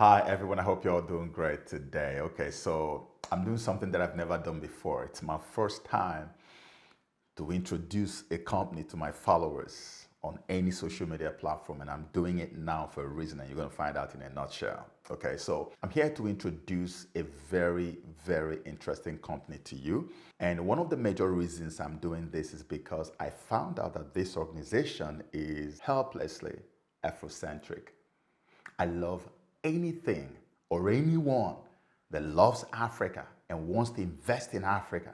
Hi everyone, I hope you're all doing great today. Okay, so I'm doing something that I've never done before. It's my first time to introduce a company to my followers on any social media platform, and I'm doing it now for a reason, and you're going to find out in a nutshell. Okay, so I'm here to introduce a very interesting company to you. And one of the major reasons I'm doing this is because I found out that this organization is helplessly Afrocentric. I love anything or anyone that loves Africa and wants to invest in Africa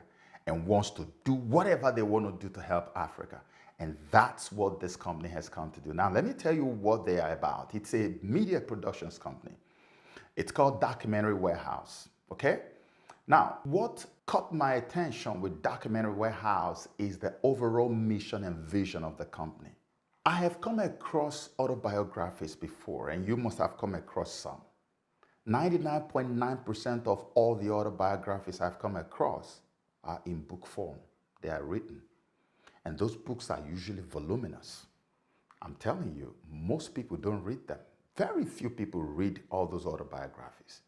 and wants to do whatever they want to do to help Africa. And that's what this company has come to do. Now, let me tell you what they are about. It's a media productions company. It's called Documentary Warehouse, okay? Now, what caught my attention with Documentary Warehouse is the overall mission and vision of the company. I have come across autobiographies before, and you must have come across some. 99.9% of all the autobiographies I've come across are in book form. They are written. And those books are usually voluminous. I'm telling you, most people don't read them. Very few people read all those autobiographies.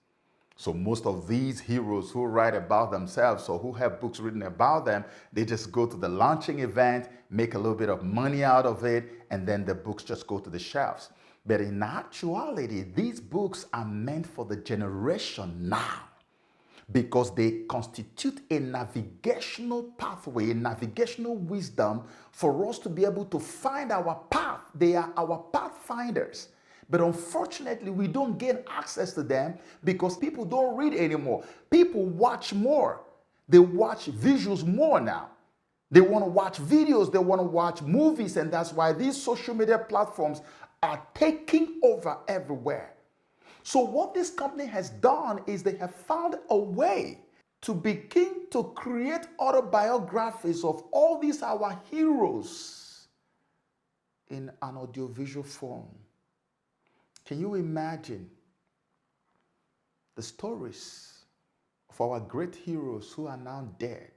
So most of these heroes who write about themselves or who have books written about them, they just go to the launching event, make a little bit of money out of it, and then the books just go to the shelves. But in actuality, these books are meant for the generation now, because they constitute a navigational pathway, a navigational wisdom for us to be able to find our path. They are our pathfinders. But unfortunately, we don't gain access to them because people don't read anymore. People watch more. They watch visuals more now. They want to watch videos, they want to watch movies, and that's why these social media platforms are taking over everywhere. So what this company has done is they have found a way to begin to create autobiographies of all these our heroes in an audiovisual form. Can you imagine the stories of our great heroes who are now dead?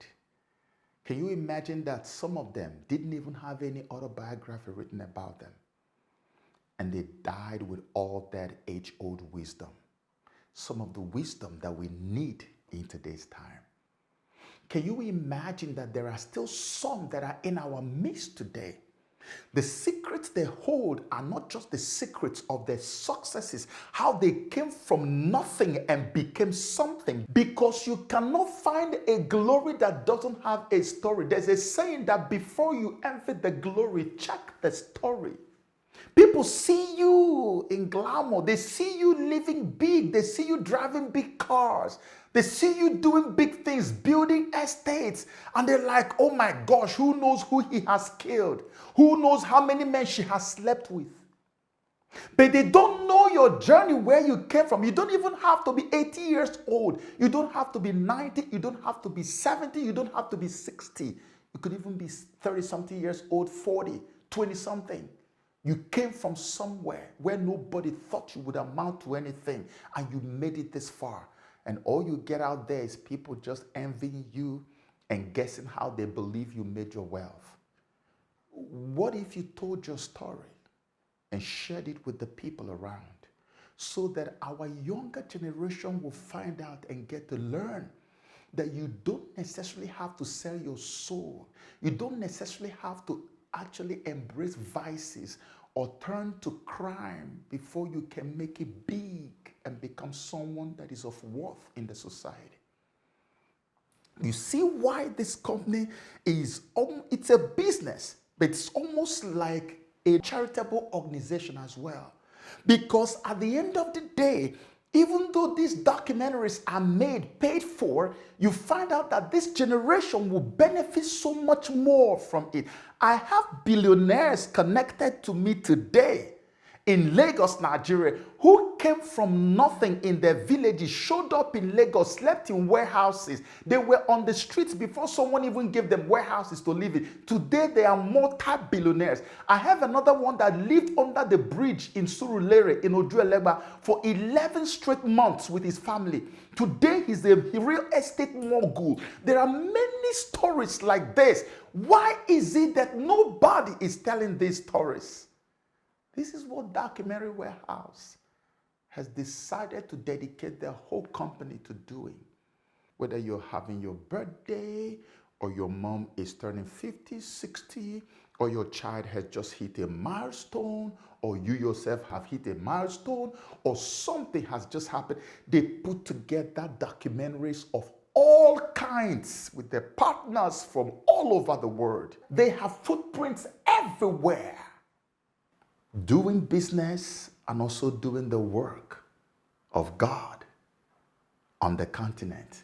Can you imagine that some of them didn't even have any autobiography written about them? And they died with all that age-old wisdom. Some of the wisdom that we need in today's time. Can you imagine that there are still some that are in our midst today? The secrets they hold are not just the secrets of their successes, how they came from nothing and became something, because you cannot find a glory that doesn't have a story. There's a saying that before you envy the glory, check the story. People see you in glamour. They see you living big. They see you driving big cars. They see you doing big things, building estates. And they're like, oh my gosh, who knows who he has killed? Who knows how many men she has slept with? But they don't know your journey, where you came from. You don't even have to be 80 years old. You don't have to be 90. You don't have to be 70. You don't have to be 60. You could even be 30-something years old, 40, 20-something. You came from somewhere where nobody thought you would amount to anything, and you made it this far. And all you get out there is people just envying you and guessing how they believe you made your wealth. What if you told your story and shared it with the people around so that our younger generation will find out and get to learn that you don't necessarily have to sell your soul. You don't necessarily have to actually embrace vices or turn to crime before you can make it big and become someone that is of worth in the society. You see why this company is, it's a business, but it's almost like a charitable organization as well. Because at the end of the day, even though these documentaries are made, paid for, you find out that this generation will benefit so much more from it. I have billionaires connected to me today in Lagos, Nigeria, who came from nothing in their villages, showed up in Lagos, slept in warehouses. They were on the streets before someone even gave them warehouses to live in. Today, they are multi-billionaires. I have another one that lived under the bridge in Surulere, in Ojuelegba, for 11 straight months with his family. Today, he's a real estate mogul. There are many stories like this. Why is it that nobody is telling these stories? This is what Documentary Warehouse has decided to dedicate their whole company to doing. Whether you're having your birthday, or your mom is turning 50, 60, or your child has just hit a milestone, or you yourself have hit a milestone, or something has just happened, they put together documentaries of all kinds with their partners from all over the world. They have footprints everywhere, doing business and also doing the work of God on the continent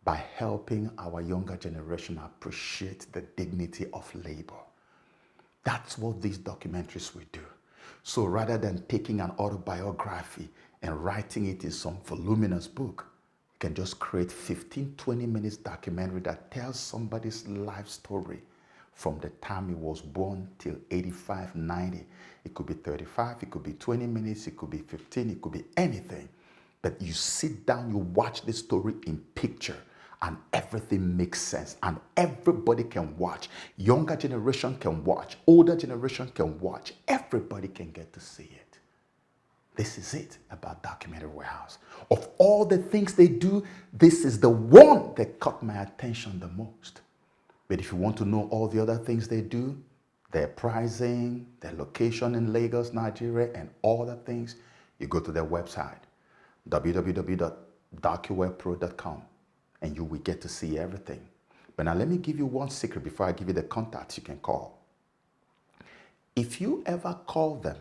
by helping our younger generation appreciate the dignity of labor. That's what these documentaries will do. So rather than taking an autobiography and writing it in some voluminous book, you can just create 15, 20 minutes documentary that tells somebody's life story from the time he was born till 85, 90. It could be 35, it could be 20 minutes, it could be 15, it could be anything. But you sit down, you watch the story in picture, and everything makes sense, and everybody can watch. Younger generation can watch, older generation can watch. Everybody can get to see it. This is it about Documentary Warehouse. Of all the things they do, this is the one that caught my attention the most. But if you want to know all the other things they do, their pricing, their location in Lagos, Nigeria, and all the things, you go to their website, www.docuwarepro.com, and you will get to see everything. But now let me give you one secret before I give you the contacts you can call. If you ever call them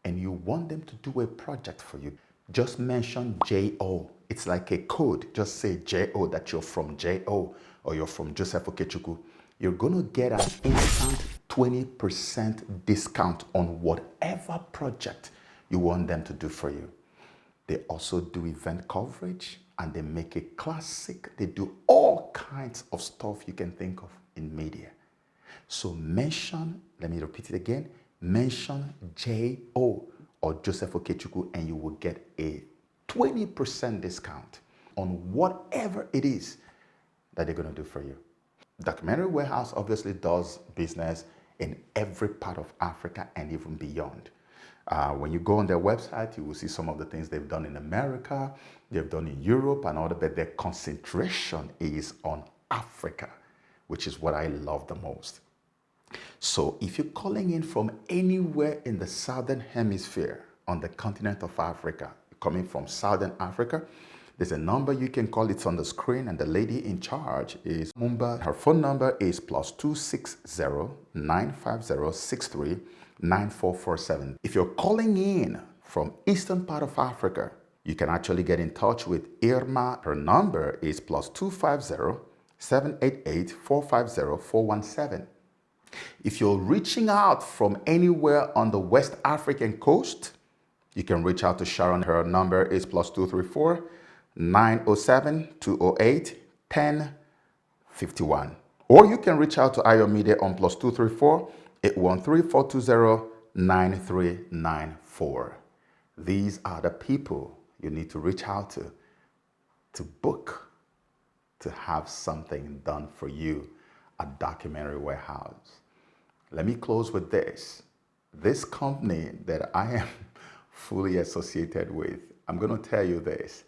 and you want them to do a project for you, just mention JO. It's like a code. Just say JO, that you're from JO or you're from Joseph Okechukwu. You're going to get an instant 20% discount on whatever project you want them to do for you. They also do event coverage, and they make it classic. They do all kinds of stuff you can think of in media. So mention, let me repeat it again, mention J.O. or Joseph Okechukwu, and you will get a 20% discount on whatever it is that they're going to do for you. Documentary Warehouse obviously does business in every part of Africa and even beyond. When you go on their website, you will see some of the things they've done in America, they've done in Europe and all that, but their concentration is on Africa, which is what I love the most. So if you're calling in from anywhere in the Southern Hemisphere on the continent of Africa, coming from Southern Africa, there's a number you can call. It's on the screen, and the lady in charge is Mumba. Her phone number is +260 950 63 9447. If you're calling in from eastern part of Africa, you can actually get in touch with Irma. Her number is +250 788 450 417. If you're reaching out from anywhere on the West African coast, you can reach out to Sharon. Her number is +234 907 208 1051. Or you can reach out to Ayomedia on +234 813 420 9394. These are the people you need to reach out to book, to have something done for you at Documentary Warehouse. Let me close with this. This company that I am fully associated with, I'm going to tell you this.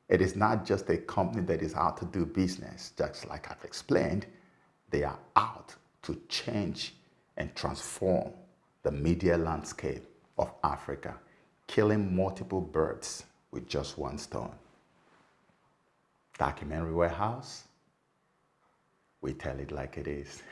It is not just a company that is out to do business. Just like I've explained, they are out to change and transform the media landscape of Africa, killing multiple birds with just one stone. Documentary Warehouse, we tell it like it is.